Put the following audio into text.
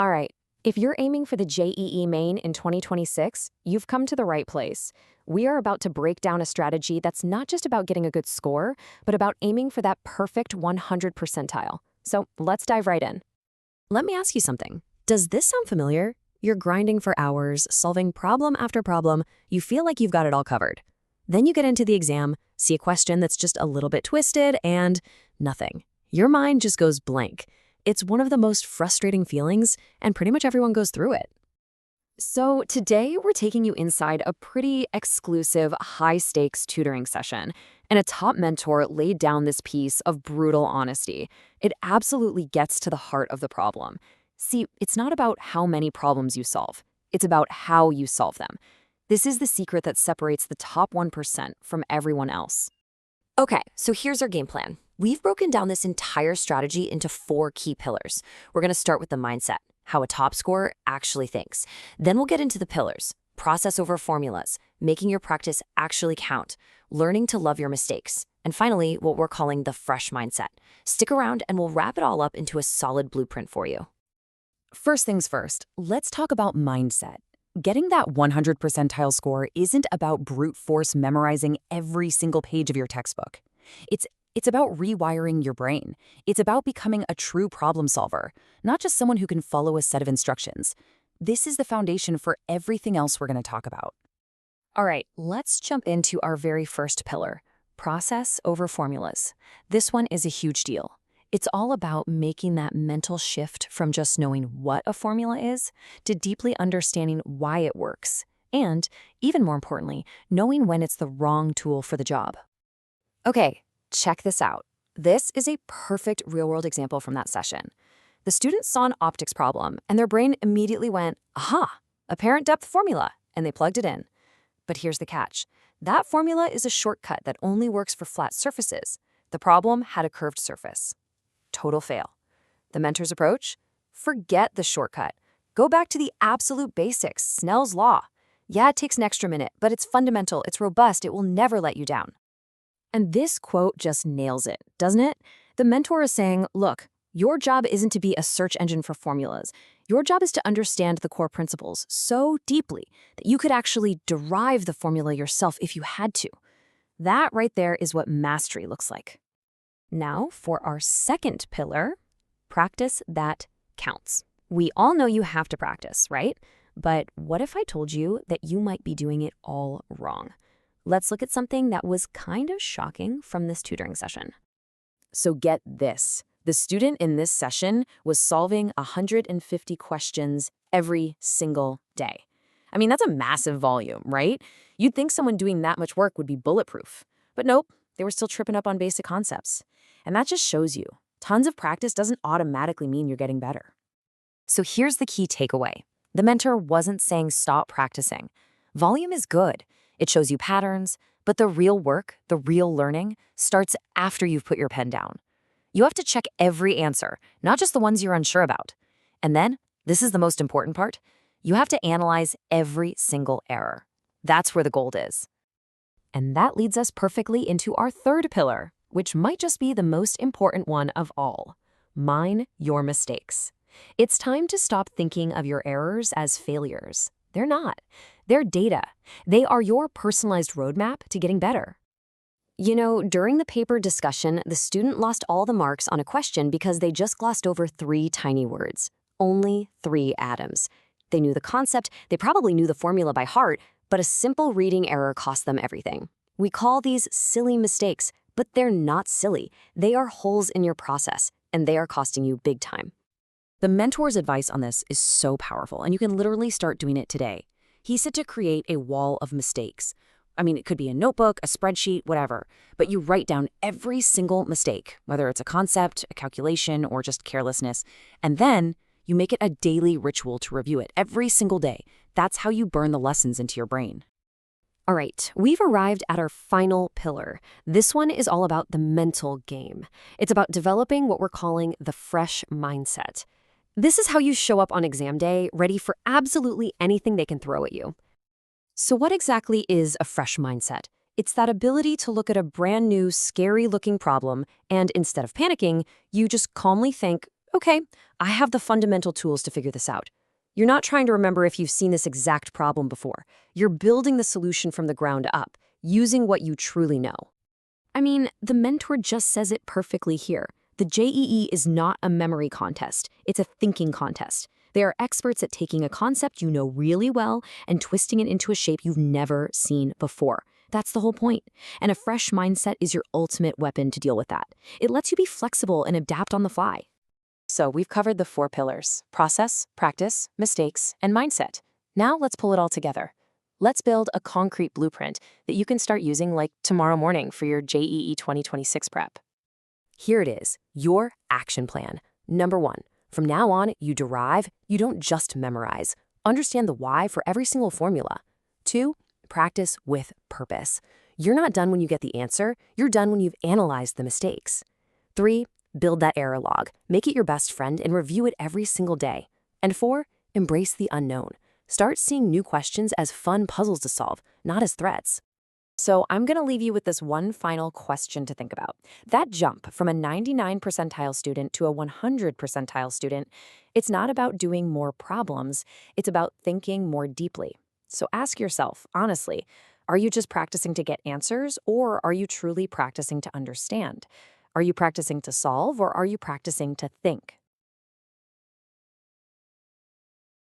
All right, if you're aiming for the JEE Main in 2026, you've come to the right place. We are about to break down a strategy that's not just about getting a good score, but about aiming for that perfect 100 percentile. So let's dive right in. Let me ask you something. Does this sound familiar? You're grinding for hours, solving problem after problem. You feel like you've got it all covered. Then you get into the exam, see a question that's just a little bit twisted, and nothing. Your mind just goes blank. It's one of the most frustrating feelings, and pretty much everyone goes through it. So today, we're taking you inside a pretty exclusive, high-stakes tutoring session, and a top mentor laid down this piece of brutal honesty. It absolutely gets to the heart of the problem. See, it's not about how many problems you solve. It's about how you solve them. This is the secret that separates the top 1% from everyone else. Okay, so here's our game plan. We've broken down this entire strategy into 4 key pillars. We're going to start with the mindset, how a top scorer actually thinks. Then we'll get into the pillars, process over formulas, making your practice actually count, learning to love your mistakes, and finally, what we're calling the fresh mindset. Stick around and we'll wrap it all up into a solid blueprint for you. First things first, let's talk about mindset. Getting that 100 percentile score isn't about brute force memorizing every single page of your textbook. It's about rewiring your brain. It's about becoming a true problem solver, not just someone who can follow a set of instructions. This is the foundation for everything else we're going to talk about. All right, let's jump into our very first pillar, process over formulas. This one is a huge deal. It's all about making that mental shift from just knowing what a formula is to deeply understanding why it works, and, even more importantly, knowing when it's the wrong tool for the job. Okay, check this out. This is a perfect real-world example from that session. The students saw an optics problem, and their brain immediately went, aha, apparent depth formula, and they plugged it in. But here's the catch. That formula is a shortcut that only works for flat surfaces. The problem had a curved surface. Total fail. The mentor's approach? Forget the shortcut. Go back to the absolute basics, Snell's law. Yeah, it takes an extra minute, but it's fundamental, it's robust, it will never let you down. And this quote just nails it, doesn't it? The mentor is saying, look, your job isn't to be a search engine for formulas. Your job is to understand the core principles so deeply that you could actually derive the formula yourself if you had to. That right there is what mastery looks like. Now, for our second pillar, practice that counts. We all know you have to practice, right? But what if I told you that you might be doing it all wrong? Let's look at something that was kind of shocking from this tutoring session. So get this. The student in this session was solving 150 questions every single day. I mean, that's a massive volume, right? You'd think someone doing that much work would be bulletproof. But nope, they were still tripping up on basic concepts. And that just shows you, tons of practice doesn't automatically mean you're getting better. So here's the key takeaway. The mentor wasn't saying stop practicing. Volume is good. It shows you patterns, but the real work, the real learning, starts after you've put your pen down. You have to check every answer, not just the ones you're unsure about. And then, this is the most important part, you have to analyze every single error. That's where the gold is. And that leads us perfectly into our third pillar, which might just be the most important one of all. Mine your mistakes. It's time to stop thinking of your errors as failures. They're not. They're data. They are your personalized roadmap to getting better. You know, during the paper discussion, the student lost all the marks on a question because they just glossed over 3 tiny words. Only 3 atoms. They knew the concept, they probably knew the formula by heart, but a simple reading error cost them everything. We call these silly mistakes, but they're not silly. They are holes in your process, and they are costing you big time. The mentor's advice on this is so powerful, and you can literally start doing it today. He said to create a wall of mistakes. I mean, it could be a notebook, a spreadsheet, whatever, but you write down every single mistake, whether it's a concept, a calculation, or just carelessness, and then you make it a daily ritual to review it every single day. That's how you burn the lessons into your brain. All right, we've arrived at our final pillar. This one is all about the mental game. It's about developing what we're calling the fresh mindset. This is how you show up on exam day, ready for absolutely anything they can throw at you. So what exactly is a fresh mindset? It's that ability to look at a brand new, scary-looking problem, and instead of panicking, you just calmly think, Okay, I have the fundamental tools to figure this out. You're not trying to remember if you've seen this exact problem before. You're building the solution from the ground up, using what you truly know. I mean, the mentor just says it perfectly here. The JEE is not a memory contest, it's a thinking contest. They are experts at taking a concept you know really well and twisting it into a shape you've never seen before. That's the whole point. And a fresh mindset is your ultimate weapon to deal with that. It lets you be flexible and adapt on the fly. So we've covered the 4 pillars: process, practice, mistakes, and mindset. Now let's pull it all together. Let's build a concrete blueprint that you can start using like tomorrow morning for your JEE 2026 prep. Here it is, your action plan. Number 1, from now on, you derive, you don't just memorize. Understand the why for every single formula. 2, practice with purpose. You're not done when you get the answer, you're done when you've analyzed the mistakes. 3, build that error log. Make it your best friend and review it every single day. And 4, embrace the unknown. Start seeing new questions as fun puzzles to solve, not as threats. So I'm going to leave you with this one final question to think about. That jump from a 99 percentile student to a 100 percentile student, it's not about doing more problems, it's about thinking more deeply. So ask yourself, honestly, are you just practicing to get answers, or are you truly practicing to understand? Are you practicing to solve, or are you practicing to think?